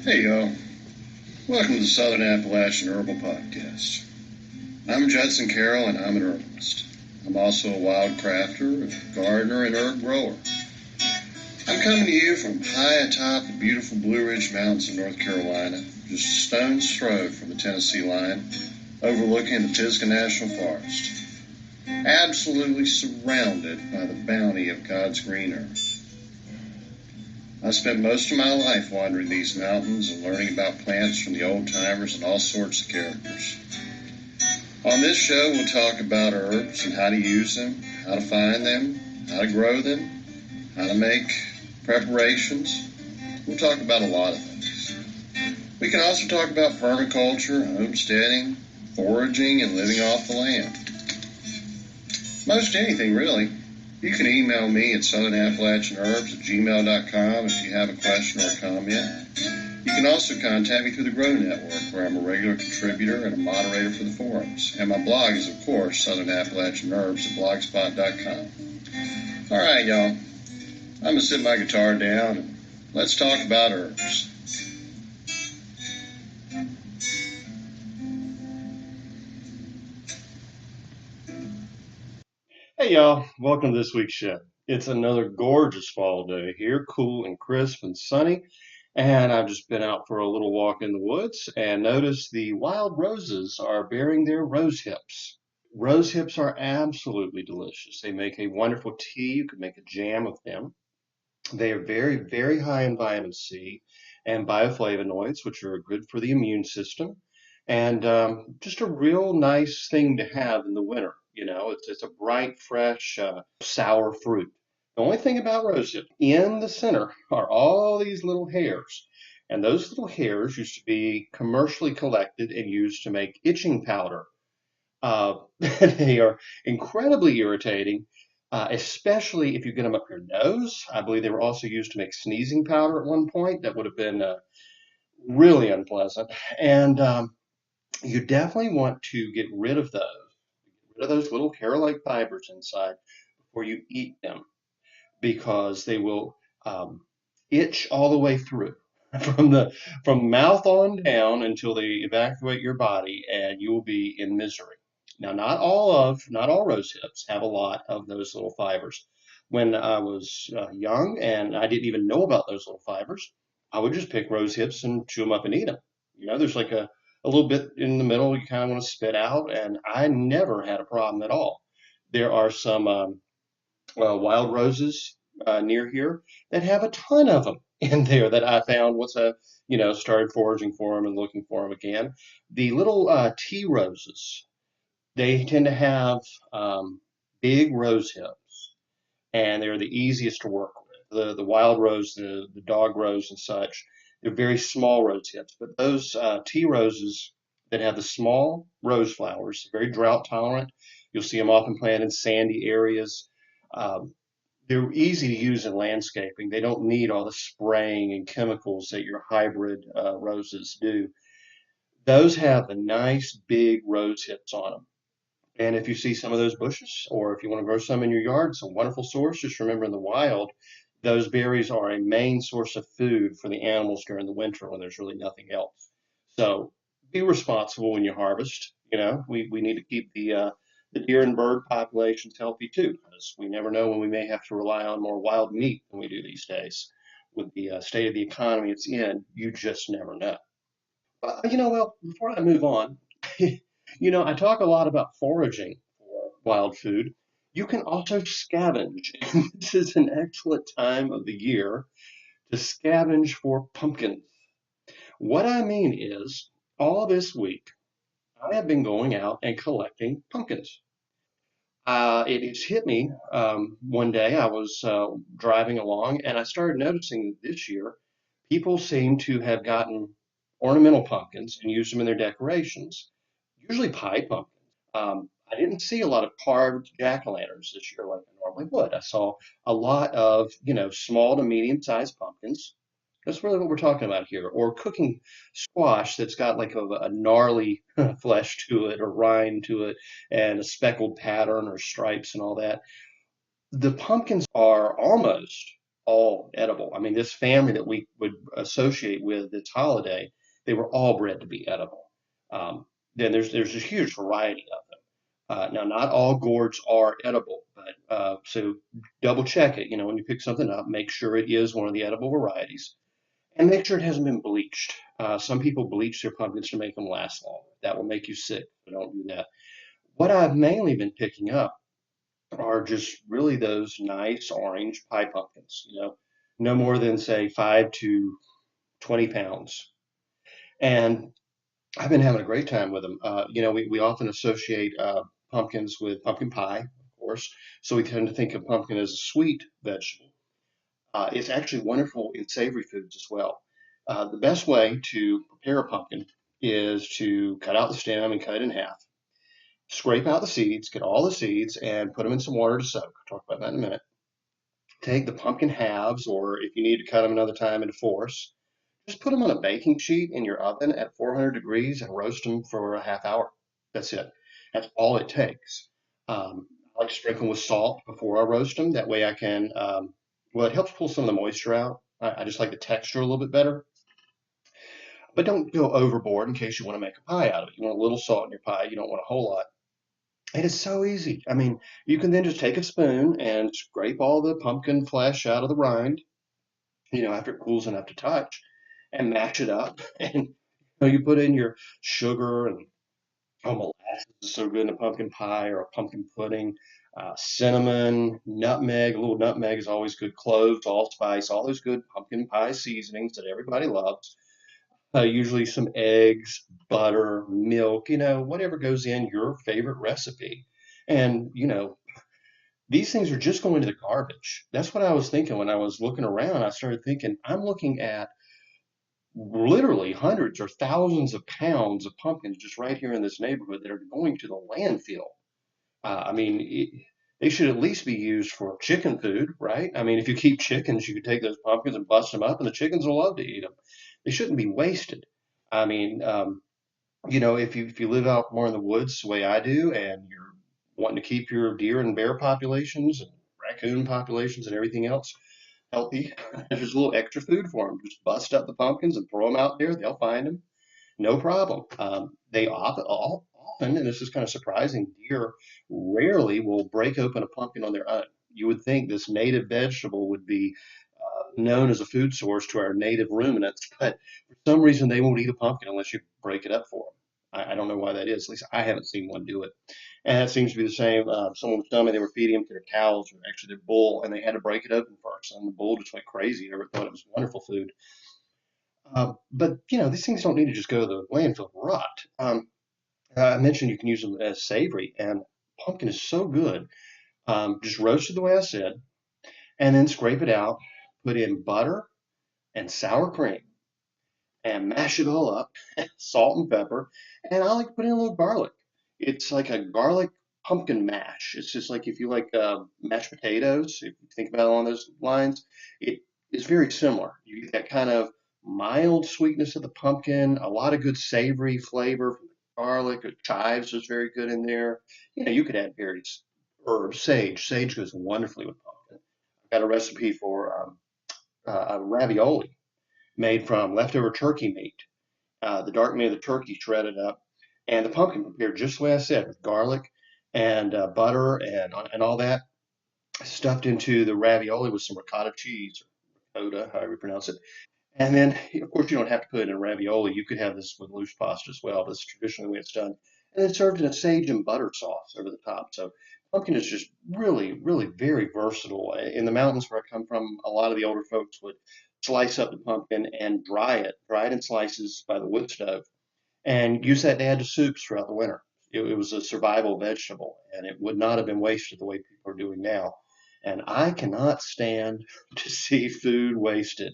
Hey y'all, welcome to the Southern Appalachian Herbal Podcast. I'm Judson Carroll and I'm an herbalist. I'm also a wild crafter, a gardener, and herb grower. I'm coming to you from high atop the beautiful Blue Ridge Mountains of North Carolina, just a stone's throw from the Tennessee line, overlooking the Pisgah National Forest, absolutely surrounded by the bounty of God's green earth. I spent most of my life wandering these mountains and learning about plants from the old timers and all sorts of characters. On this show, we'll talk about herbs and how to use them, how to find them, how to grow them, how to make preparations. We'll talk about a lot of things. We can also talk about permaculture, homesteading, foraging, and living off the land. Most anything, really. You can email me at southernappalachianherbs@gmail.com if you have a question or a comment. You can also contact me through the Grow Network, where I'm a regular contributor and a moderator for the forums. And my blog is, of course, Southern Appalachian Herbs at blogspot.com. All right, y'all. I'm going to sit my guitar down and let's talk about herbs. Hey y'all, welcome to this week's show. It's another gorgeous fall day here, cool and crisp and sunny. And I've just been out for a little walk in the woods and noticed the wild roses are bearing their rose hips. Rose hips are absolutely delicious. They make a wonderful tea. You can make a jam of them. They are very, very high in vitamin C and bioflavonoids, which are good for the immune system, and just a real nice thing to have in the winter. It's a bright, fresh, sour fruit. The only thing about rosehip, in the center are all these little hairs, and those little hairs used to be commercially collected and used to make itching powder. They are incredibly irritating, especially if you get them up your nose. I believe they were also used to make sneezing powder at one point. That would have been really unpleasant. And you definitely want to get rid of those little hair-like fibers inside before you eat them, because they will itch all the way through from mouth on down until they evacuate your body, and you will be in misery. Now, not all rose hips have a lot of those little fibers. When I was young and I didn't even know about those little fibers, I would just pick rose hips and chew them up and eat them. There's like a little bit in the middle you kind of want to spit out, and I never had a problem at all. There are some wild roses near here that have a ton of them in there that I found once started foraging for them and looking for them again. The little tea roses, they tend to have big rose hips, and they're the easiest to work with. The wild rose, the dog rose and such, they're very small rose hips, but those tea roses that have the small rose flowers, very drought tolerant. You'll see them often planted in sandy areas. Um, they're easy to use in landscaping. They don't need all the spraying and chemicals that your hybrid roses do. Those have the nice big rose hips on them. And if you see some of those bushes, or if you want to grow some in your yard, it's a wonderful source. Just remember, in the wild, those berries are a main source of food for the animals during the winter when there's really nothing else. So be responsible when you harvest. We need to keep the deer and bird populations healthy too, because we never know when we may have to rely on more wild meat than we do these days. With the state of the economy it's in, you just never know. Well, before I move on, I talk a lot about foraging for wild food. You can also scavenge. This is an excellent time of the year to scavenge for pumpkins. What I mean is, all this week, I have been going out and collecting pumpkins. It has hit me one day. I was driving along and I started noticing that this year people seem to have gotten ornamental pumpkins and used them in their decorations, usually pie pumpkins. I didn't see a lot of carved jack-o'-lanterns this year like I normally would. I saw a lot of, small to medium-sized pumpkins. That's really what we're talking about here. Or cooking squash that's got like a gnarly flesh to it or rind to it and a speckled pattern or stripes and all that. The pumpkins are almost. all edible. I mean, this family that we would associate with this holiday, they were all bred to be edible. Um, then there's a huge variety of them. Now, not all gourds are edible, but so double check it. You know, when you pick something up, make sure it is one of the edible varieties, and make sure it hasn't been bleached. Some people bleach their pumpkins to make them last longer. That will make you sick, so don't do that. What I've mainly been picking up are just really those nice orange pie pumpkins, you know, no more than say 5 to 20 pounds. And I've been having a great time with them. You know, we often associate pumpkins with pumpkin pie, of course. So we tend to think of pumpkin as a sweet vegetable. It's actually wonderful in savory foods as well. The best way to prepare a pumpkin is to cut out the stem and cut it in half. Scrape out the seeds, get all the seeds, and put them in some water to soak. I'll talk about that in a minute. Take the pumpkin halves, or if you need to cut them another time into fourths, just put them on a baking sheet in your oven at 400 degrees and roast them for a half hour. That's it. That's all it takes. I like to sprinkle them with salt before I roast them. That way I can, well, it helps pull some of the moisture out. I just like the texture a little bit better. But don't go overboard in case you want to make a pie out of it. You want a little salt in your pie. You don't want a whole lot. It is so easy. I mean, you can then just take a spoon and scrape all the pumpkin flesh out of the rind, you know, after it cools enough to touch, and mash it up. And you put in your sugar and molasses is so good in a pumpkin pie or a pumpkin pudding. Cinnamon, nutmeg, a little nutmeg is always good. Cloves, allspice, all those good pumpkin pie seasonings that everybody loves. Usually some eggs, butter, milk, you know, whatever goes in your favorite recipe. And, you know, these things are just going to the garbage. That's what I was thinking when I was looking around. I started thinking, I'm looking at literally hundreds or thousands of pounds of pumpkins just right here in this neighborhood that are going to the landfill. I mean, they should at least be used for chicken food, right? I mean, if you keep chickens, you could take those pumpkins and bust them up, and the chickens will love to eat them. They shouldn't be wasted. I mean, you know, if you live out more in the woods the way I do, and you're wanting to keep your deer and bear populations and raccoon populations and everything else healthy, there's a little extra food for them. Just bust up the pumpkins and throw them out there. They'll find them, no problem. They often, and this is kind of surprising, deer rarely will break open a pumpkin on their own. You would think this native vegetable would be known as a food source to our native ruminants, but for some reason they won't eat a pumpkin unless you break it up for them. I don't know why that is. At least I haven't seen one do it. And that seems to be the same. Someone was telling me they were feeding them to their cows, or actually their bull, and they had to break it open first. And the bull just went crazy. They thought it was wonderful food. But you know, these things don't need to just go to the landfill and rot. I mentioned you can use them as savory, and pumpkin is so good. Just roast it the way I said, and then scrape it out. Put in butter and sour cream and mash it all up, salt and pepper, and I like to put in a little garlic. It's like a garlic pumpkin mash. It's just like if you like mashed potatoes, if you think about it along those lines, it is very similar. You get that kind of mild sweetness of the pumpkin, a lot of good savory flavor from the garlic. Chives is very good in there. You know, you could add various herbs. Sage. Sage goes wonderfully with pumpkin. I've got a recipe for a ravioli made from leftover turkey meat, the dark meat of the turkey shredded up, and the pumpkin prepared just the way I said, with garlic and butter and all that, stuffed into the ravioli with some ricotta cheese, or ricotta, however you pronounce it. And then, of course, you don't have to put it in ravioli. You could have this with loose pasta as well, but it's traditionally the way it's done. And then served in a sage and butter sauce over the top. So pumpkin is just really, really very versatile. In the mountains where I come from, a lot of the older folks would slice up the pumpkin and dry it in slices by the wood stove, and use that to add to soups throughout the winter. It was a survival vegetable, and it would not have been wasted the way people are doing now. And I cannot stand to see food wasted.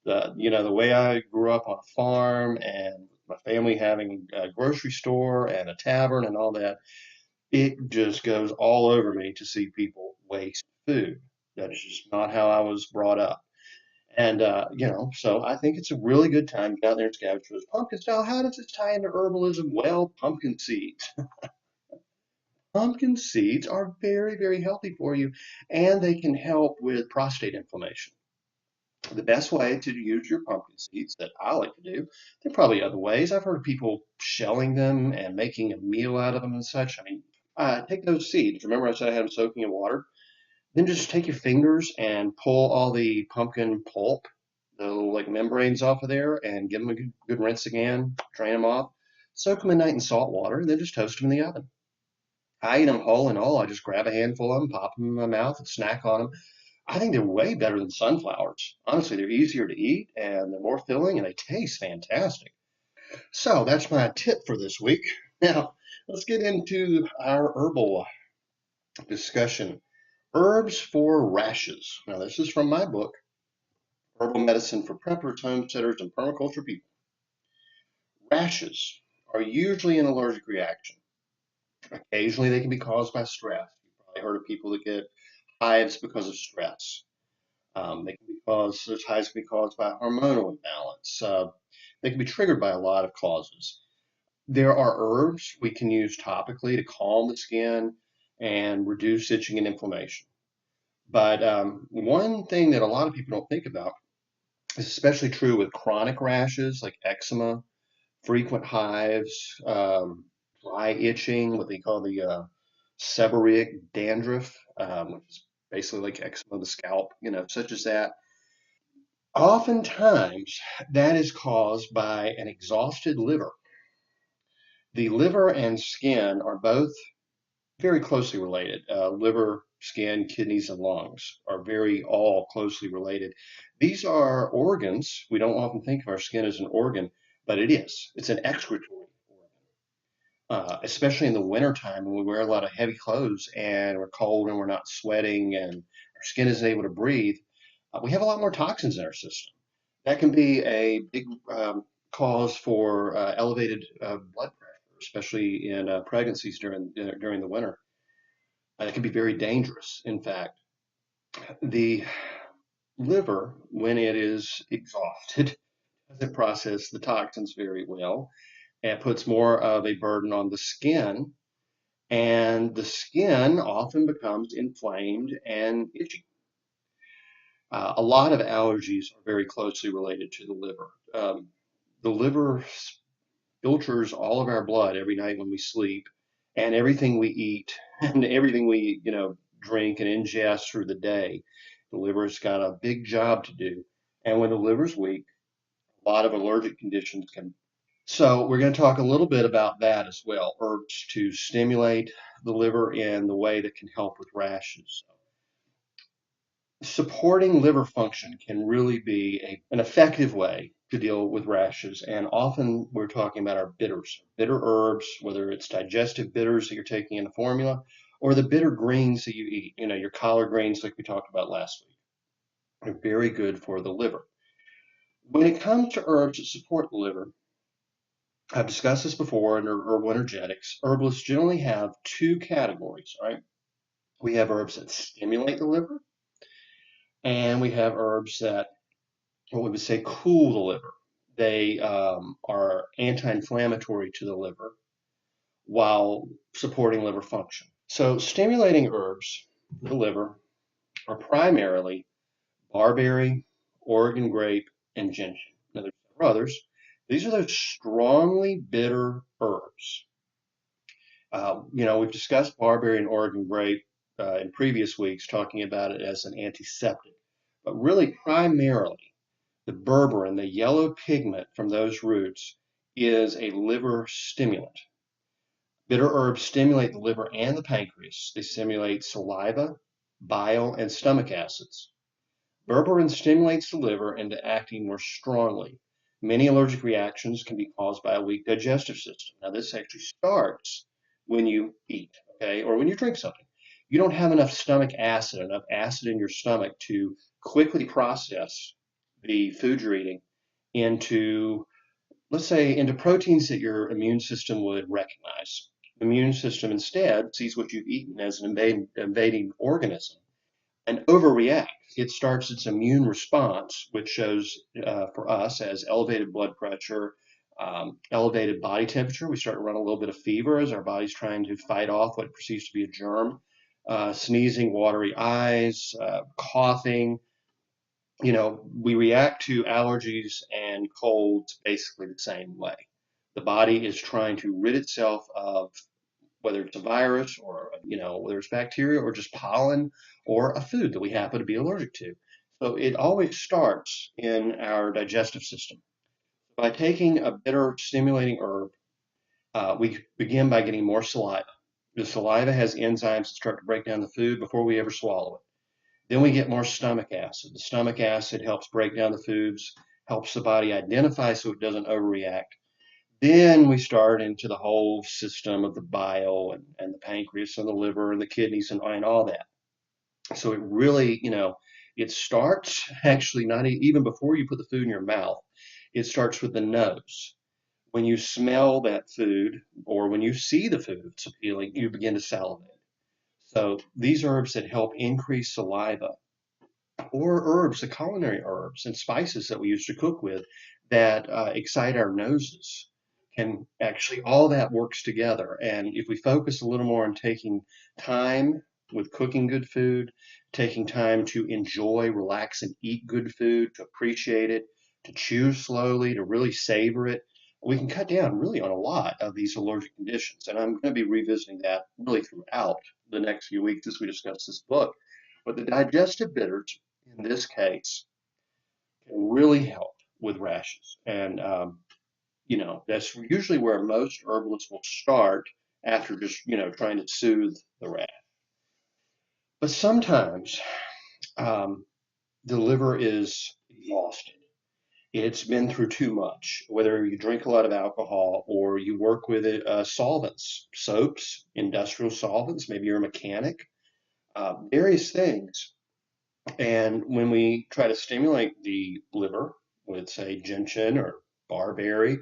The way I grew up on a farm and my family having a grocery store and a tavern and all that, it just goes all over me to see people waste food. That is just not how I was brought up. And so I think it's a really good time to get out there and scavenge for those pumpkins. Now, how does this tie into herbalism? Well, pumpkin seeds. Pumpkin seeds are very, very healthy for you, and they can help with prostate inflammation. The best way to use your pumpkin seeds that I like to do, there are probably other ways. I've heard of people shelling them and making a meal out of them and such. I mean, take those seeds. Remember I said I had them soaking in water? Then just take your fingers and pull all the pumpkin pulp, the little like membranes off of there, and give them a good rinse again, drain them off, soak them in night in salt water, and then just toast them in the oven. I eat them whole and all. I just grab a handful of them, pop them in my mouth, and snack on them. I think they're way better than sunflowers. Honestly, they're easier to eat and they're more filling and they taste fantastic. So that's my tip for this week. Now, let's get into our herbal discussion. Herbs for rashes. Now, this is from my book, Herbal Medicine for Preppers, Homesteaders, and Permaculture People. Rashes are usually an allergic reaction. Occasionally, they can be caused by stress. You've probably heard of people that get hives because of stress. They can be caused, those hives can be caused by hormonal imbalance. They can be triggered by a lot of causes. There are herbs we can use topically to calm the skin and reduce itching and inflammation. But one thing that a lot of people don't think about is especially true with chronic rashes like eczema, frequent hives, dry itching, what they call the seborrheic dandruff, which is basically like eczema of the scalp, such as that. Oftentimes, that is caused by an exhausted liver. The liver and skin are both very closely related. Liver, skin, kidneys, and lungs are very all closely related. These are organs. We don't often think of our skin as an organ, but it is. It's an excretory organ, especially in the wintertime when we wear a lot of heavy clothes and we're cold and we're not sweating and our skin isn't able to breathe. We have a lot more toxins in our system. That can be a big cause for elevated blood pressure, especially in pregnancies during the winter. It can be very dangerous. In fact, the liver, when it is exhausted, doesn't process the toxins very well and puts more of a burden on the skin. And the skin often becomes inflamed and itchy. A lot of allergies are very closely related to the liver. The liver filters all of our blood every night when we sleep, and everything we eat and everything we, drink and ingest through the day. The liver's got a big job to do. And when the liver's weak, a lot of allergic conditions can. So we're going to talk a little bit about that as well, herbs to stimulate the liver in the way that can help with rashes. Supporting liver function can really be an effective way to deal with rashes. And often we're talking about our bitters, bitter herbs, whether it's digestive bitters that you're taking in the formula or the bitter greens that you eat, your collard greens like we talked about last week. They're very good for the liver. When it comes to herbs that support the liver, I've discussed this before in herbal energetics. Herbalists generally have two categories, right? We have herbs that stimulate the liver, and we have herbs that what we would say cool the liver. They are anti-inflammatory to the liver while supporting liver function. So stimulating herbs for the liver are primarily barberry, Oregon grape, and ginger. Now there's others. These are those strongly bitter herbs. We've discussed barberry and Oregon grape in previous weeks, talking about it as an antiseptic, but really primarily the berberine, the yellow pigment from those roots, is a liver stimulant. Bitter herbs stimulate the liver and the pancreas. They stimulate saliva, bile, and stomach acids. Berberine stimulates the liver into acting more strongly. Many allergic reactions can be caused by a weak digestive system. Now, this actually starts when you eat, okay, or when you drink something. You don't have enough enough acid in your stomach to quickly process the food you're eating into, let's say, into proteins that your immune system would recognize. The immune system instead sees what you've eaten as an invading organism and overreacts. It starts its immune response, which shows for us as elevated blood pressure, elevated body temperature. We start to run a little bit of fever as our body's trying to fight off what it perceives to be a germ, sneezing, watery eyes, coughing, We react to allergies and colds basically the same way. The body is trying to rid itself of whether it's a virus or, whether it's bacteria or just pollen or a food that we happen to be allergic to. So it always starts in our digestive system. By taking a bitter stimulating herb, we begin by getting more saliva. The saliva has enzymes that start to break down the food before we ever swallow it. Then we get more stomach acid. The stomach acid helps break down the foods, helps the body identify so it doesn't overreact. Then we start into the whole system of the bile and the pancreas and the liver and the kidneys and all that. So it really, it starts actually not even before you put the food in your mouth. It starts with the nose. When you smell that food or when you see the food it's appealing, you begin to salivate. So these herbs that help increase saliva or herbs, the culinary herbs and spices that we used to cook with that excite our noses can actually, all that works together. And if we focus a little more on taking time with cooking good food, taking time to enjoy, relax, and eat good food, to appreciate it, to chew slowly, to really savor it, we can cut down really on a lot of these allergic conditions. And I'm going to be revisiting that really throughout the next few weeks as we discuss this book. But the digestive bitters in this case can really help with rashes. And, that's usually where most herbalists will start after just, trying to soothe the rash. But sometimes um, the liver is exhausted. It's been through too much, whether you drink a lot of alcohol or you work with it, solvents, soaps, industrial solvents, maybe you're a mechanic, various things. And when we try to stimulate the liver with, say, gentian or barberry,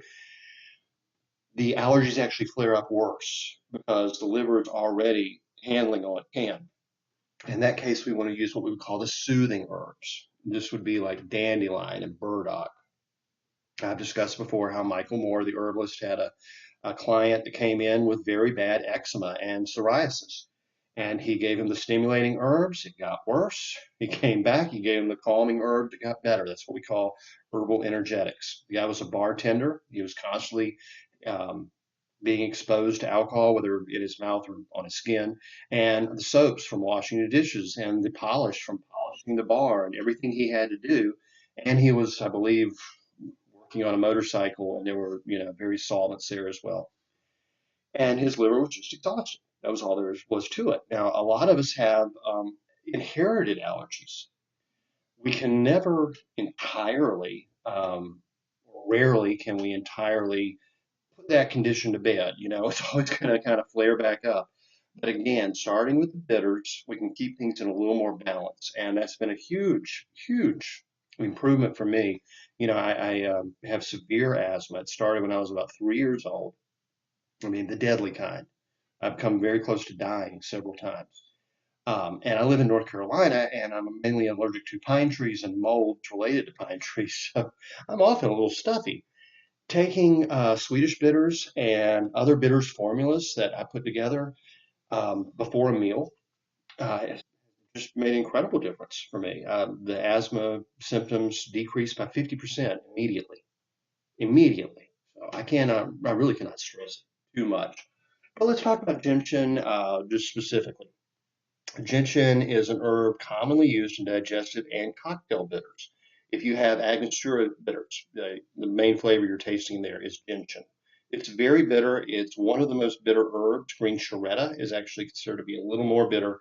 the allergies actually flare up worse because the liver is already handling all it can. In that case, we want to use what we would call the soothing herbs. This would be like dandelion and burdock. I've discussed before how Michael Moore, the herbalist, had a client that came in with very bad eczema and psoriasis. And he gave him the stimulating herbs. It got worse. He came back. He gave him the calming herbs. It got better. That's what we call herbal energetics. The guy was a bartender. He was constantly um, being exposed to alcohol, whether in his mouth or on his skin, and the soaps from washing the dishes and the polish from polishing the bar and everything he had to do. And he was, I believe, working on a motorcycle, and there were, various solvents there as well. And his liver was just exhausted. That was all there was to it. Now, a lot of us have inherited allergies. We can never entirely, rarely can we entirely put that condition to bed. It's always going to kind of flare back up. But again, starting with the bitters, we can keep things in a little more balance. And that's been a huge, huge improvement for me. I have severe asthma. It started when I was about 3 years old. I mean, the deadly kind. I've come very close to dying several times. And I live in North Carolina, and I'm mainly allergic to pine trees and molds related to pine trees. So I'm often a little stuffy. Taking Swedish bitters and other bitters formulas that I put together before a meal it just made an incredible difference for me. The asthma symptoms decreased by 50% immediately. Immediately. So I really cannot stress it too much. But let's talk about gentian just specifically. Gentian is an herb commonly used in digestive and cocktail bitters. If you have Angostura bitters, the main flavor you're tasting there is gentian. It's very bitter. It's one of the most bitter herbs. Green charetta is actually considered to be a little more bitter.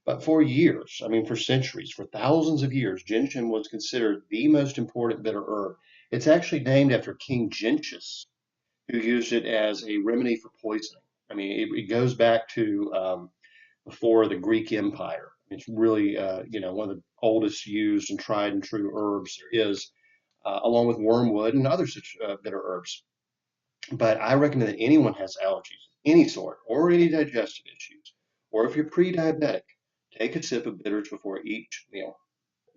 But for years, I mean, for centuries, for thousands of years, gentian was considered the most important bitter herb. It's actually named after King Gentius, who used it as a remedy for poisoning. I mean, it goes back to before the Greek Empire. It's really, one of the oldest used and tried and true herbs there is, along with wormwood and other such bitter herbs. But I recommend that anyone has allergies, any sort, or any digestive issues, or if you're pre-diabetic, take a sip of bitters before each meal.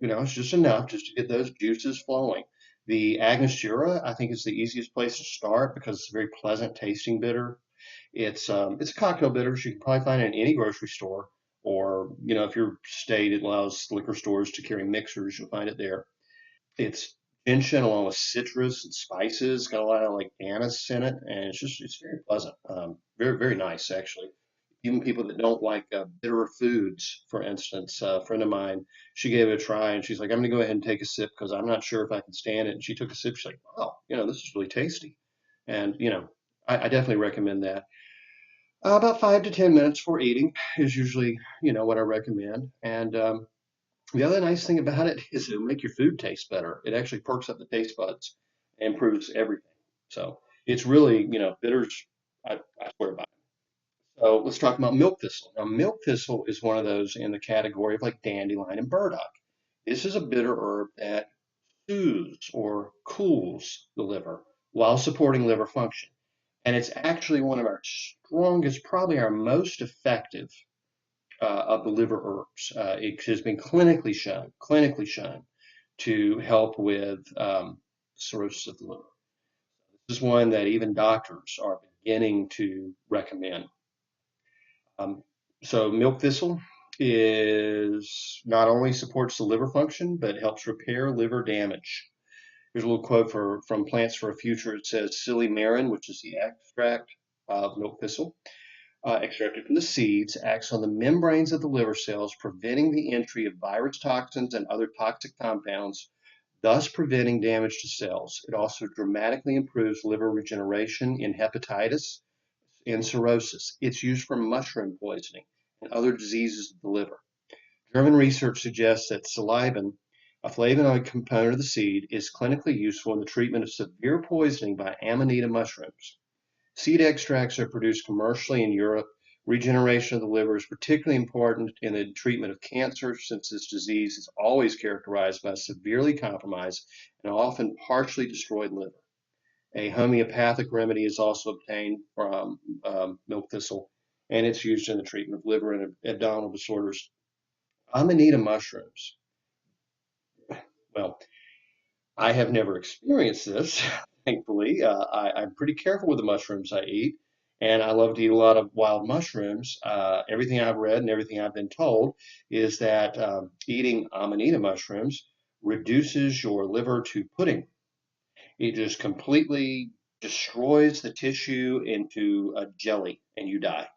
It's just enough just to get those juices flowing. The Angostura, I think, is the easiest place to start because it's a very pleasant tasting bitter. It's a cocktail bitters. You can probably find it in any grocery store, or if your state allows liquor stores to carry mixers, you'll find it there. It's gentian along with citrus and spices. Got a lot of like anise in it, and it's very pleasant. Very very nice actually. Even people that don't like bitter foods, for instance, a friend of mine, she gave it a try and she's like, I'm going to go ahead and take a sip because I'm not sure if I can stand it. And she took a sip. She's like, wow, this is really tasty. And, I definitely recommend that. About 5 to 10 minutes before eating is usually, what I recommend. And the other nice thing about it is it'll make your food taste better. It actually perks up the taste buds and improves everything. So it's really, bitters, I swear by. So let's talk about milk thistle. Now, milk thistle is one of those in the category of like dandelion and burdock. This is a bitter herb that soothes or cools the liver while supporting liver function. And it's actually one of our strongest, probably our most effective of the liver herbs. It has been clinically shown to help with cirrhosis of the liver. This is one that even doctors are beginning to recommend. Um, so milk thistle is not only supports the liver function, but helps repair liver damage. Here's a little quote from Plants for a Future. It says, silymarin, which is the extract of milk thistle, extracted from the seeds, acts on the membranes of the liver cells, preventing the entry of virus toxins and other toxic compounds, thus preventing damage to cells. It also dramatically improves liver regeneration in hepatitis and cirrhosis. It's used for mushroom poisoning and other diseases of the liver. German research suggests that psilocybin, a flavonoid component of the seed, is clinically useful in the treatment of severe poisoning by amanita mushrooms. Seed extracts are produced commercially in Europe. Regeneration of the liver is particularly important in the treatment of cancer, since this disease is always characterized by a severely compromised and often partially destroyed liver. A homeopathic remedy is also obtained from milk thistle, and it's used in the treatment of liver and abdominal disorders. Amanita mushrooms. Well, I have never experienced this, thankfully. I'm pretty careful with the mushrooms I eat, and I love to eat a lot of wild mushrooms. Everything I've read and everything I've been told is that eating amanita mushrooms reduces your liver to pudding. It just completely destroys the tissue into a jelly, and you die.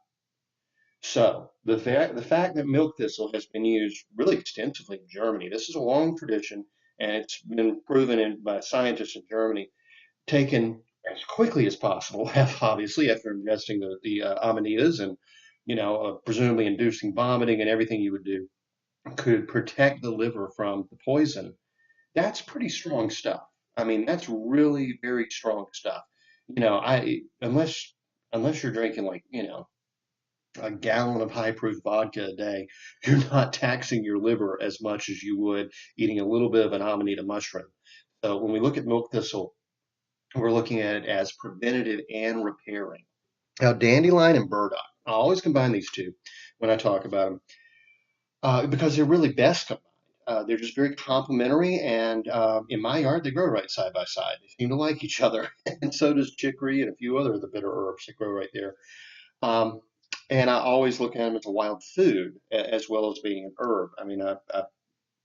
So the fact that milk thistle has been used really extensively in Germany, this is a long tradition, and it's been proven by scientists in Germany, taken as quickly as possible, obviously after ingesting the amanitas and presumably inducing vomiting and everything you would do, could protect the liver from the poison. That's pretty strong stuff. I mean, that's really very strong stuff. I unless you're drinking like a gallon of high proof vodka a day, you're not taxing your liver as much as you would eating a little bit of an amanita mushroom. So when we look at milk thistle, we're looking at it as preventative and repairing. Now, dandelion and burdock, I always combine these two when I talk about them because they're really best combined. They're just very complementary, and in my yard, they grow right side by side. They seem to like each other, and so does chicory and a few other of the bitter herbs that grow right there. Um, and I always look at them as a wild food as well as being an herb. I mean, I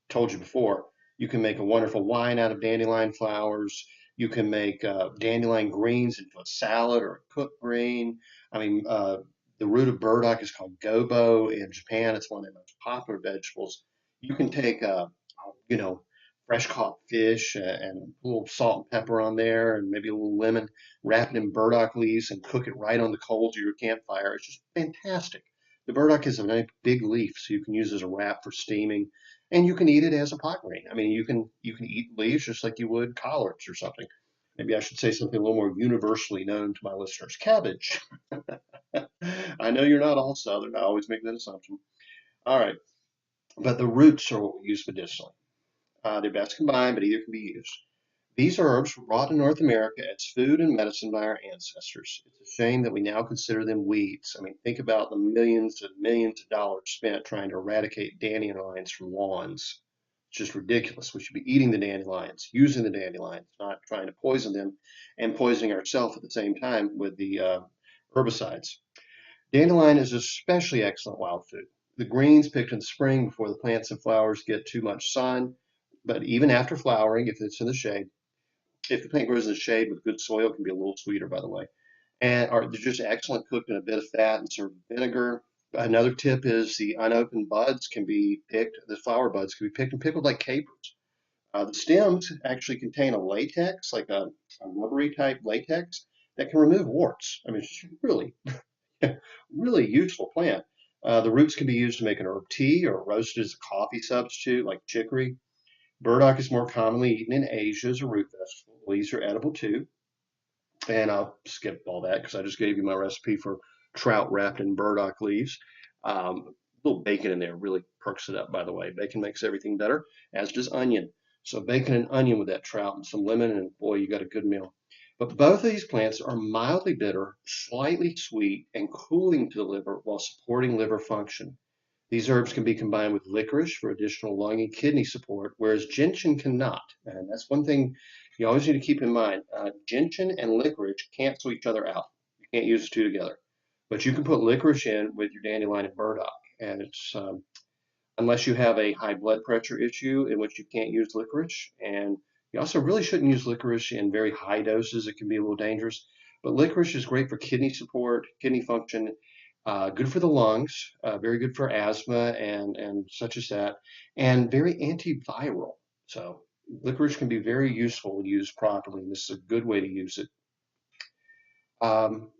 told you before, you can make a wonderful wine out of dandelion flowers. You can make dandelion greens into a salad or a cooked green. I mean, the root of burdock is called gobo in Japan. It's one of the most popular vegetables. You can take, you know, fresh caught fish and a little salt and pepper on there and maybe a little lemon, wrap it in burdock leaves and cook it right on the coals of your campfire. It's just fantastic. The burdock is a nice big leaf, so you can use it as a wrap for steaming, and you can eat it as a pot grain. I mean, you can eat leaves just like you would collards or something. Maybe I should say something a little more universally known to my listeners. Cabbage. I know you're not all Southern. I always make that assumption. All right, but the roots are what we use medicinally. They're best combined, but either can be used. These herbs were brought to North America as food and medicine by our ancestors. It's a shame that we now consider them weeds. I mean, think about the millions and millions of dollars spent trying to eradicate dandelions from lawns. It's just ridiculous. We should be eating the dandelions, using the dandelions, not trying to poison them and poisoning ourselves at the same time with the herbicides. Dandelion is especially excellent wild food. The greens picked in the spring before the plants and flowers get too much sun, But even after flowering, if it's in the shade, if the plant grows in the shade with good soil, it can be a little sweeter, by the way. And are they're just excellent cooked in a bit of fat and served with vinegar. Another tip is the unopened buds can be picked, the flower buds can be picked and pickled like capers. The stems actually contain a latex, like a rubbery type latex that can remove warts. I mean, it's really, really useful plant. The roots can be used to make an herb tea or roasted as a coffee substitute, like chicory. Burdock is more commonly eaten in Asia as a root vegetable. Leaves are edible too. And I'll skip all that because I just gave you my recipe for trout wrapped in burdock leaves. A little bacon in there really perks it up, by the way. Bacon makes everything better, as does onion. So bacon and onion with that trout and some lemon, and boy, you got a good meal. But both of these plants are mildly bitter, slightly sweet, and cooling to the liver while supporting liver function. These herbs can be combined with licorice for additional lung and kidney support, whereas gentian cannot. And that's one thing you always need to keep in mind. Gentian and licorice cancel each other out. You can't use the two together. But you can put licorice in with your dandelion and burdock. And it's unless you have a high blood pressure issue in which you can't use licorice. And you also really shouldn't use licorice in very high doses. It can be a little dangerous. But licorice is great for kidney support, kidney function, good for the lungs, very good for asthma and such as that, and very antiviral. So licorice can be very useful when used properly, and this is a good way to use it. Um,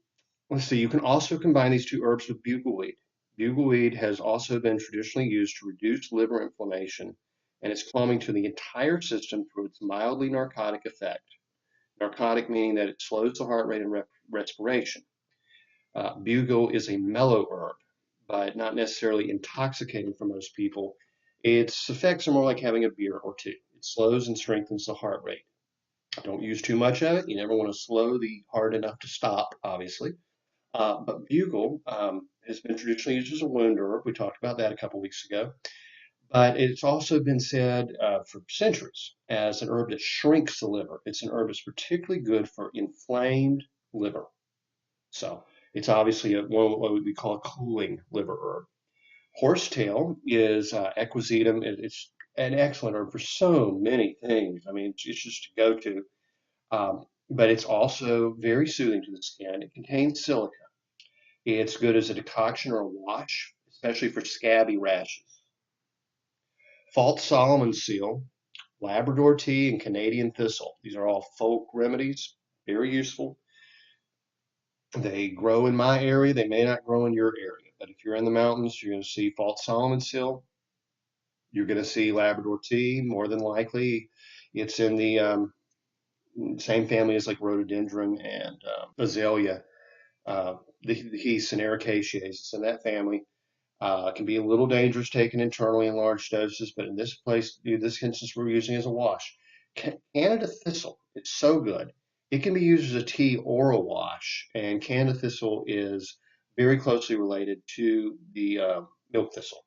let's see, you can also combine these two herbs with bugleweed. Bugleweed has also been traditionally used to reduce liver inflammation, and it's calming to the entire system through its mildly narcotic effect. Narcotic meaning that it slows the heart rate and respiration. Bugle is a mellow herb, but not necessarily intoxicating for most people. Its effects are more like having a beer or two. It slows and strengthens the heart rate. Don't use too much of it. You never want to slow the heart enough to stop, obviously. But bugle has been traditionally used as a wound herb. We talked about that a couple weeks ago. But it's also been said for centuries as an herb that shrinks the liver. It's an herb that's particularly good for inflamed liver. So it's obviously what we call a cooling liver herb. Horsetail is equisetum. It's an excellent herb for so many things. I mean, it's just to go to. But it's also very soothing to the skin. It contains silica. It's good as a decoction or a wash, especially for scabby rashes. False Solomon seal, Labrador tea, and Canadian thistle. These are all folk remedies, very useful. They grow in my area. They may not grow in your area, but if you're in the mountains, you're going to see false Solomon seal. You're going to see Labrador tea. More than likely, it's in the same family as like rhododendron and azalea. The heaths and ericaceae. It's in that family. Can be a little dangerous taken internally in large doses, but in this place, in this instance, we're using it as a wash. Canada thistle, it's so good. It can be used as a tea or a wash, and Canada thistle is very closely related to the milk thistle.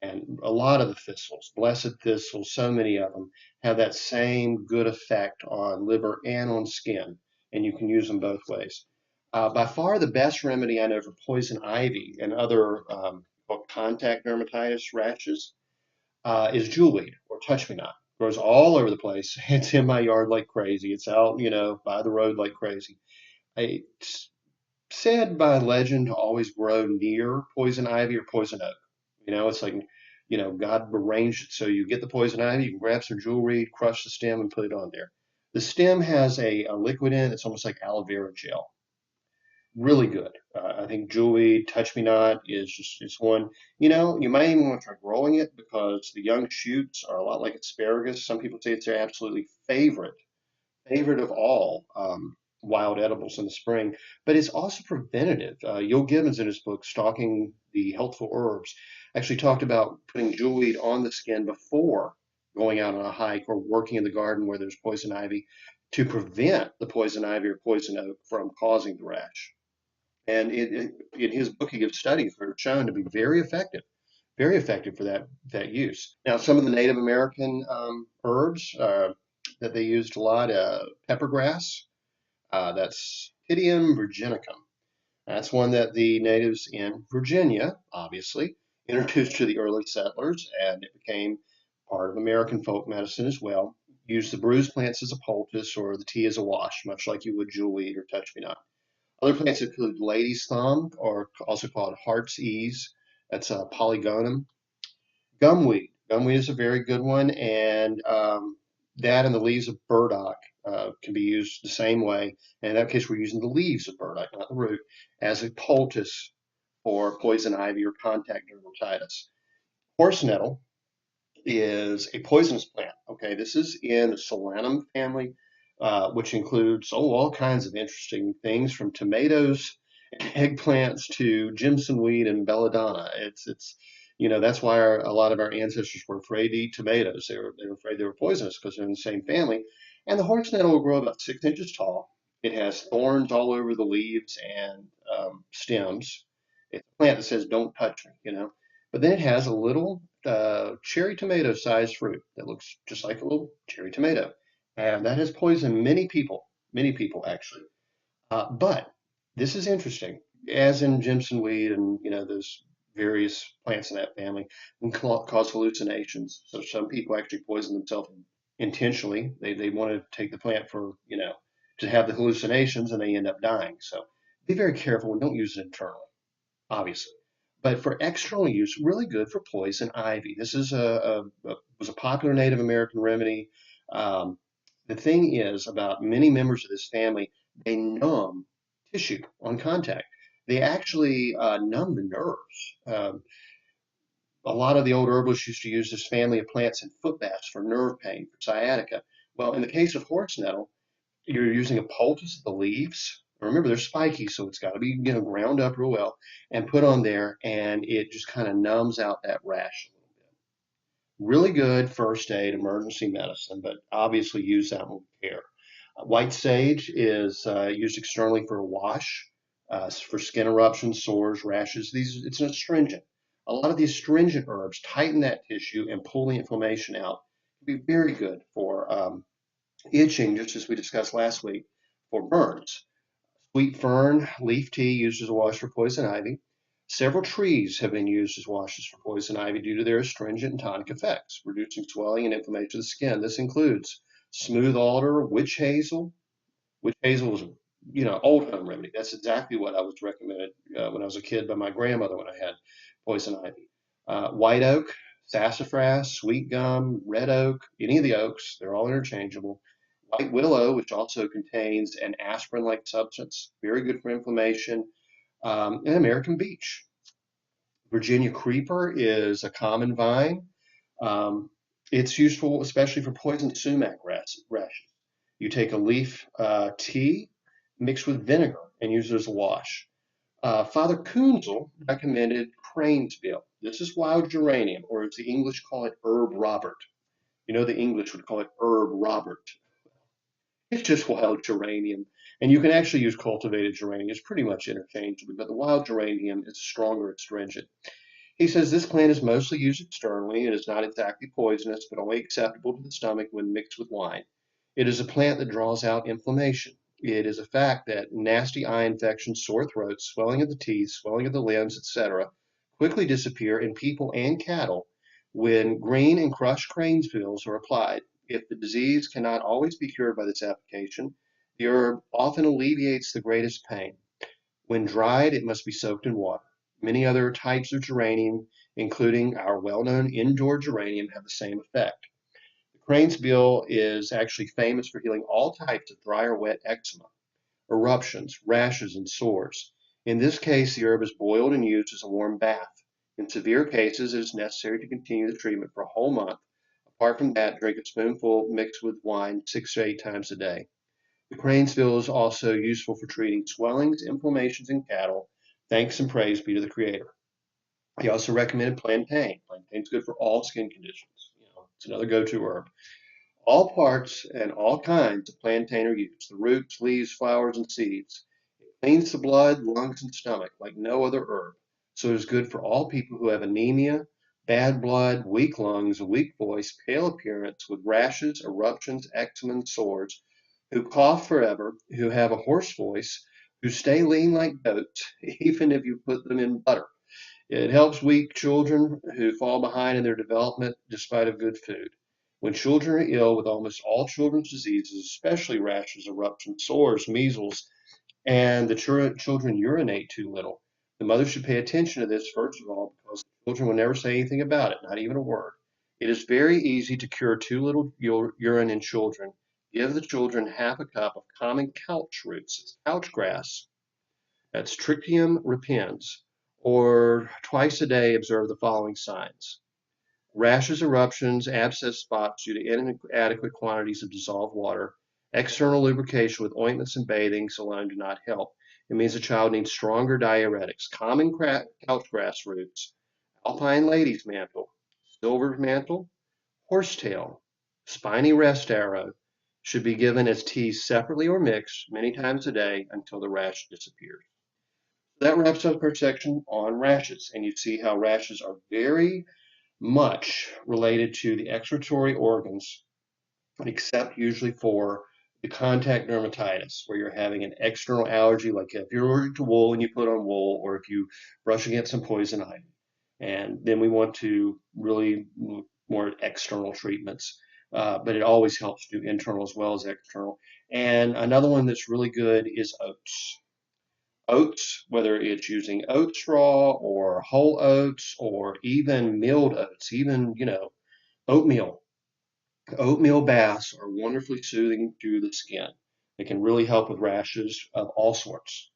And a lot of the thistles, blessed thistles, so many of them have that same good effect on liver and on skin, and you can use them both ways. By far the best remedy I know for poison ivy and other contact dermatitis rashes is jewelweed or touch me not. Grows all over the place. It's in my yard like crazy. It's out, by the road like crazy. It's said by legend to always grow near poison ivy or poison oak. It's like, God arranged it so you get the poison ivy, you can grab some jewelry, crush the stem, and put it on there. The stem has a liquid in it. It's almost like aloe vera gel. Really good. I think jewelry, touch me not is just it's one. You might even want to try growing it because the young shoots are a lot like asparagus. Some people say it's their absolutely favorite of all wild edibles in the spring, but it's also preventative. Yul Gibbons, in his book, Stalking the Healthful Herbs, actually talked about putting jewelweed on the skin before going out on a hike or working in the garden where there's poison ivy to prevent the poison ivy or poison oak from causing the rash. And in his book, he gives studies that are shown to be very effective for that use. Now, some of the Native American herbs that they used a lot, peppergrass, that's Pythium virginicum. That's one that the natives in Virginia, obviously, introduced to the early settlers, and it became part of American folk medicine as well. Use the bruised plants as a poultice or the tea as a wash, much like you would jewelweed or touch-me-not. Other plants include lady's thumb, or also called heart's ease. That's a polygonum. Gumweed. Gumweed is a very good one, and that and the leaves of burdock can be used the same way. And in that case, we're using the leaves of burdock, not the root, as a poultice for poison ivy or contact dermatitis. Horse nettle is a poisonous plant. Okay, this is in the solanum family, which includes all kinds of interesting things from tomatoes and eggplants to Jimson weed and belladonna. That's why a lot of our ancestors were afraid to eat tomatoes. They were afraid they were poisonous because they're in the same family. And the horse nettle will grow about 6 inches tall. It has thorns all over the leaves and stems. It's a plant that says "Don't touch me." But then it has a little cherry tomato sized fruit that looks just like a little cherry tomato. And that has poisoned many people actually. But this is interesting, as in Jimson weed and those various plants in that family can cause hallucinations. So some people actually poison themselves intentionally. They want to take the plant for to have the hallucinations and they end up dying. So be very careful and don't use it internally, obviously. But for external use, really good for poison ivy. This is was a popular Native American remedy. Um, the thing is about many members of this family, they numb tissue on contact. They actually numb the nerves. A lot of the old herbalists used to use this family of plants in foot baths for nerve pain, for sciatica. Well, in the case of horse nettle, you're using a poultice of the leaves. Remember, they're spiky, so it's got to be ground up real well and put on there, and it just kind of numbs out that rash a little bit. Really good first aid, emergency medicine, but obviously use that with care. White sage is used externally for a wash, for skin eruptions, sores, rashes. It's an astringent. A lot of the astringent herbs tighten that tissue and pull the inflammation out. It'd be very good for itching, just as we discussed last week, for burns. Sweet fern leaf tea used as a wash for poison ivy. Several trees have been used as washes for poison ivy due to their astringent and tonic effects, reducing swelling and inflammation of the skin. This includes smooth alder, witch hazel. Witch hazel was, old home remedy. That's exactly what I was recommended when I was a kid by my grandmother when I had poison ivy. White oak, sassafras, sweet gum, red oak, any of the oaks, they're all interchangeable. White willow, which also contains an aspirin-like substance, very good for inflammation, and American beech. Virginia creeper is a common vine. Um, it's useful especially for poison sumac rashes. You take a leaf tea mixed with vinegar and use it as a wash. Father Kunzel recommended cranesbill. This is wild geranium, or as the English call it, herb Robert. The English would call it herb Robert. It's just wild geranium. And you can actually use cultivated geranium. It's pretty much interchangeable, but the wild geranium is stronger astringent. He says this plant is mostly used externally and is not exactly poisonous, but only acceptable to the stomach when mixed with wine. It is a plant that draws out inflammation. It is a fact that nasty eye infections, sore throats, swelling of the teeth, swelling of the limbs, etc., quickly disappear in people and cattle when green and crushed cranesbills are applied. If the disease cannot always be cured by this application, the herb often alleviates the greatest pain. When dried, it must be soaked in water. Many other types of geranium, including our well-known indoor geranium, have the same effect. The cranesbill is actually famous for healing all types of dry or wet eczema, eruptions, rashes, and sores. In this case, the herb is boiled and used as a warm bath. In severe cases, it is necessary to continue the treatment for a whole month. Apart from that, drink a spoonful mixed with wine 6 to 8 times a day. The cranesbill is also useful for treating swellings, inflammations in cattle. Thanks and praise be to the Creator. He also recommended plantain. Plantain's good for all skin conditions. It's another go-to herb. All parts and all kinds of plantain are used, the roots, leaves, flowers, and seeds. It cleans the blood, lungs, and stomach like no other herb. So it is good for all people who have anemia, bad blood, weak lungs, a weak voice, pale appearance, with rashes, eruptions, eczema, and sores, who cough forever, who have a hoarse voice, who stay lean like goats, even if you put them in butter. It helps weak children who fall behind in their development despite of good food. When children are ill with almost all children's diseases, especially rashes, eruptions, sores, measles, and the children urinate too little, the mother should pay attention to this first of all because the children will never say anything about it, not even a word. It is very easy to cure too little urine in children. Give the children half a cup of common couch roots, it's couch grass, that's Trictium repens, or twice a day observe the following signs. Rashes, eruptions, abscess spots due to inadequate quantities of dissolved water. External lubrication with ointments and bathings alone do not help. It means the child needs stronger diuretics. Common couch grass roots, alpine lady's mantle, silver mantle, horsetail, spiny rest arrow should be given as teas separately or mixed many times a day until the rash disappears. That wraps up our section on rashes, and you see how rashes are very much related to the excretory organs, except usually for the contact dermatitis, where you're having an external allergy, like if you're allergic to wool and you put on wool, or if you brush against some poison ivy. And then we want to really look more at external treatments, but it always helps to do internal as well as external. And another one that's really good is oats. Oats, whether it's using oat straw or whole oats or even milled oats, even, oatmeal. Oatmeal baths are wonderfully soothing to the skin. They can really help with rashes of all sorts.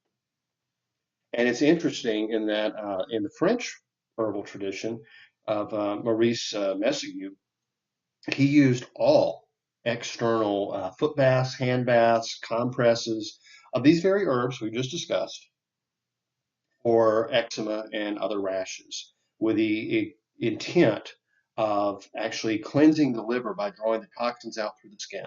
And it's interesting in that in the French herbal tradition of Maurice Messague, he used all external foot baths, hand baths, compresses of these very herbs we just discussed for eczema and other rashes with the intent of actually cleansing the liver by drawing the toxins out through the skin.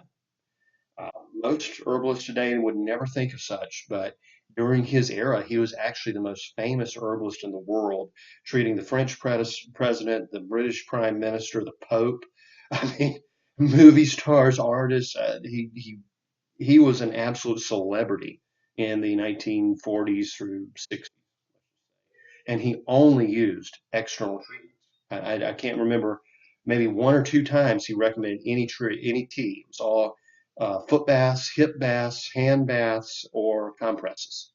Most herbalists today would never think of such, but during his era, he was actually the most famous herbalist in the world, treating the French president, the British prime minister, the Pope. I mean, movie stars, artists. He was an absolute celebrity in the 1940s through 60s, and he only used external treatments. I can't remember, maybe one or two times he recommended any tea. It was all foot baths, hip baths, hand baths, or compresses,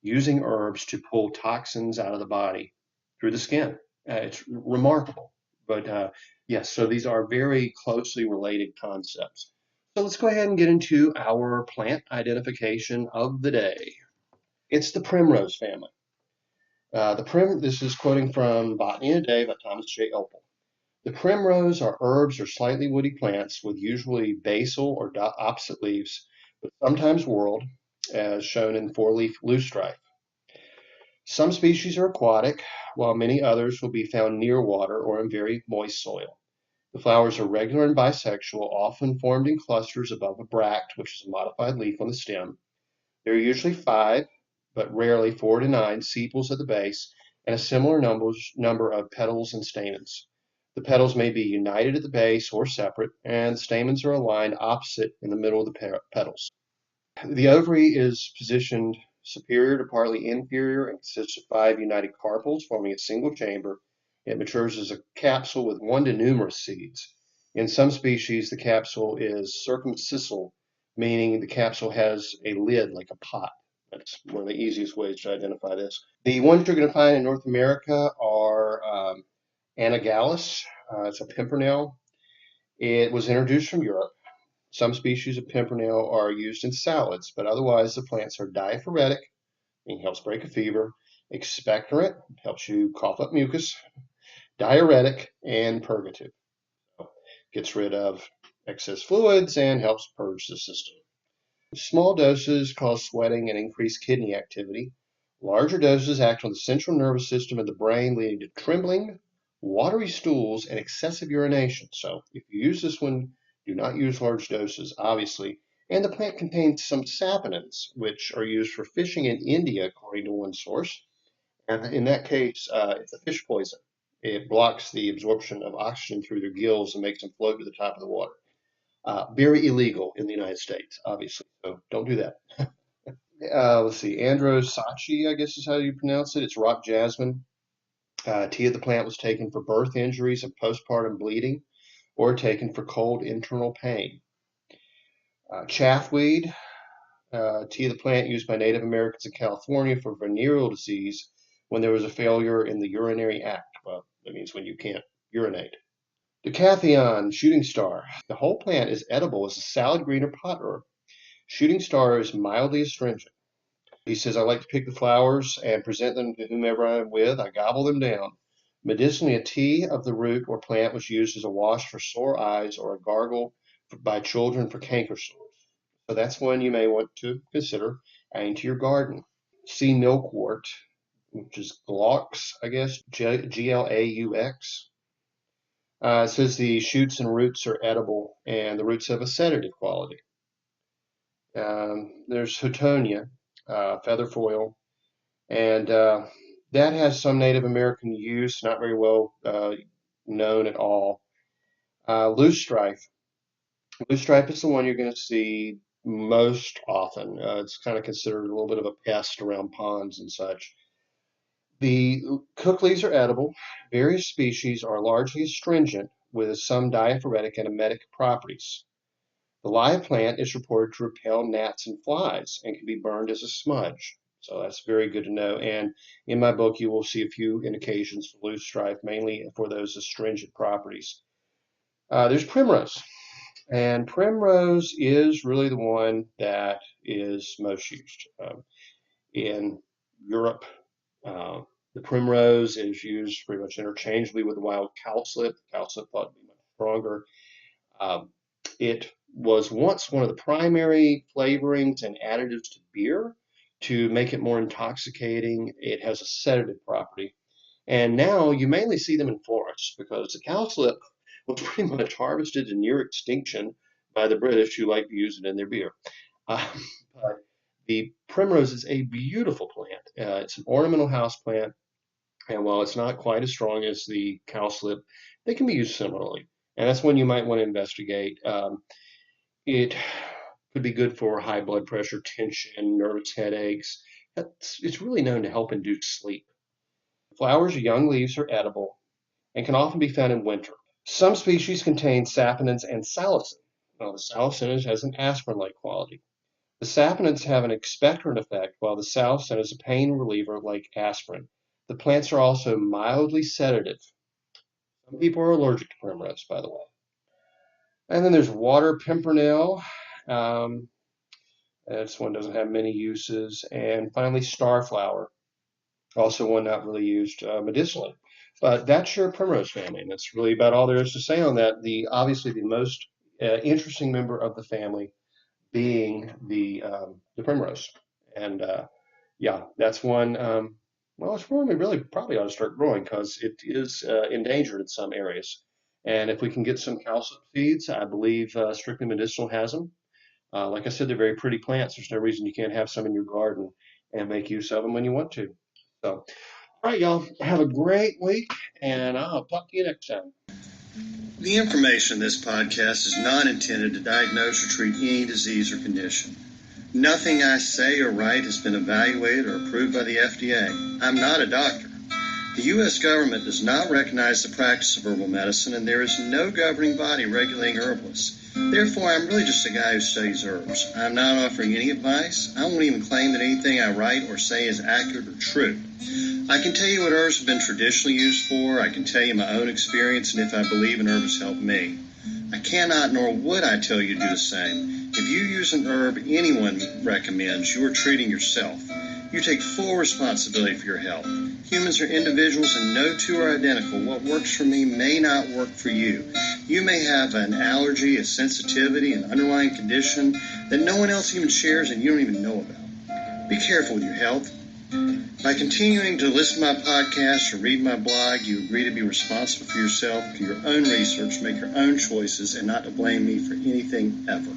using herbs to pull toxins out of the body through the skin. It's remarkable. But yes, so these are very closely related concepts. So let's go ahead and get into our plant identification of the day. It's the primrose family. This is quoting from Botany in a Day by Thomas J. Opel. The primrose are herbs or slightly woody plants with usually basal or opposite leaves, but sometimes whorled, as shown in four-leaf loosestrife. Some species are aquatic, while many others will be found near water or in very moist soil. The flowers are regular and bisexual, often formed in clusters above a bract, which is a modified leaf on the stem. There are usually 5, but rarely 4 to 9 sepals at the base, and a similar number of petals and stamens. The petals may be united at the base or separate, and the stamens are aligned opposite in the middle of the petals. The ovary is positioned superior to partly inferior and consists of 5 united carpels forming a single chamber. It matures as a capsule with 1 to numerous seeds. In some species, the capsule is circumscissile, meaning the capsule has a lid like a pot. That's one of the easiest ways to identify this. The ones you're going to find in North America are Anagallus. It's a pimpernel. It was introduced from Europe. Some species of pimpernel are used in salads, but otherwise the plants are diaphoretic, meaning helps break a fever, expectorant, helps you cough up mucus, diuretic, and purgative. So, gets rid of excess fluids and helps purge the system. Small doses cause sweating and increase kidney activity. Larger doses act on the central nervous system of the brain, leading to trembling, watery stools, and excessive urination. So if you use this one, do not use large doses, obviously. And the plant contains some saponins, which are used for fishing in India, according to one source. And in that case, it's a fish poison. It blocks the absorption of oxygen through their gills and makes them float to the top of the water. Very illegal in the United States, obviously, so don't do that. Let's see, Andros Sachi, I guess is how you pronounce it. It's rock jasmine. Tea of the plant was taken for birth injuries and postpartum bleeding, or taken for cold internal pain. Chaffweed, tea of the plant used by Native Americans in California for venereal disease when there was a failure in the urinary act. Well, that means when you can't urinate. Decathlon, shooting star. The whole plant is edible as a salad green or pot herb. Shooting star is mildly astringent. He says, I like to pick the flowers and present them to whomever I'm with. I gobble them down. Medicinally, a tea of the root or plant was used as a wash for sore eyes or a gargle by children for canker sores. So that's one you may want to consider adding to your garden. Sea milkwort, which is Glaux, I guess, Glaux. It says the shoots and roots are edible and the roots have a sedative quality. There's Houtonia, featherfoil, and that has some Native American use, not very well known at all. Loosestrife. Loosestrife is the one you're going to see most often. It's kind of considered a little bit of a pest around ponds and such. The cook leaves are edible. Various species are largely astringent with some diaphoretic and emetic properties. The live plant is reported to repel gnats and flies and can be burned as a smudge. So that's very good to know. And in my book, you will see a few indications for loosestrife, mainly for those astringent properties. There's primrose. And primrose is really the one that is most used. In Europe, the primrose is used pretty much interchangeably with the wild cowslip. Cowslip thought to be much stronger. Um, it was once one of the primary flavorings and additives to beer to make it more intoxicating. It has a sedative property. And now you mainly see them in forests because the cowslip was pretty much harvested to near extinction by the British who like to use it in their beer. Uh, but the primrose is a beautiful plant. It's an ornamental house plant, and while it's not quite as strong as the cowslip, they can be used similarly. And that's one you might want to investigate. It could be good for high blood pressure, tension, nervous headaches. It's really known to help induce sleep. Flowers or young leaves are edible and can often be found in winter. Some species contain saponins and salicin. Well, the salicin has an aspirin-like quality. The saponins have an expectorant effect, while the salicin is a pain reliever like aspirin. The plants are also mildly sedative. Some people are allergic to primrose, by the way. And then there's water pimpernel. Um, this one doesn't have many uses. And finally, starflower, also one not really used medicinally. But that's your primrose family, and that's really about all there is to say on that. Obviously the most interesting member of the family being the primrose, and yeah, that's one. Well, it's one we really probably ought to start growing because it is endangered in some areas. And if we can get some cowslip seeds, I believe Strictly Medicinal has them. Like I said, they're very pretty plants. There's no reason you can't have some in your garden and make use of them when you want to. So, all right, y'all, have a great week, and I'll talk to you next time. The information in this podcast is not intended to diagnose or treat any disease or condition. Nothing I say or write has been evaluated or approved by the FDA. I'm not a doctor. The U.S. government does not recognize the practice of herbal medicine, and there is no governing body regulating herbalists. Therefore, I'm really just a guy who studies herbs. I'm not offering any advice. I won't even claim that anything I write or say is accurate or true. I can tell you what herbs have been traditionally used for. I can tell you my own experience and if I believe an herb has helped me. I cannot nor would I tell you to do the same. If you use an herb anyone recommends, you are treating yourself. You take full responsibility for your health. Humans are individuals and no two are identical. What works for me may not work for you. You may have an allergy, a sensitivity, an underlying condition that no one else even shares and you don't even know about. Be careful with your health. By continuing to listen to my podcast or read my blog, you agree to be responsible for yourself, for your own research, make your own choices, and not to blame me for anything ever.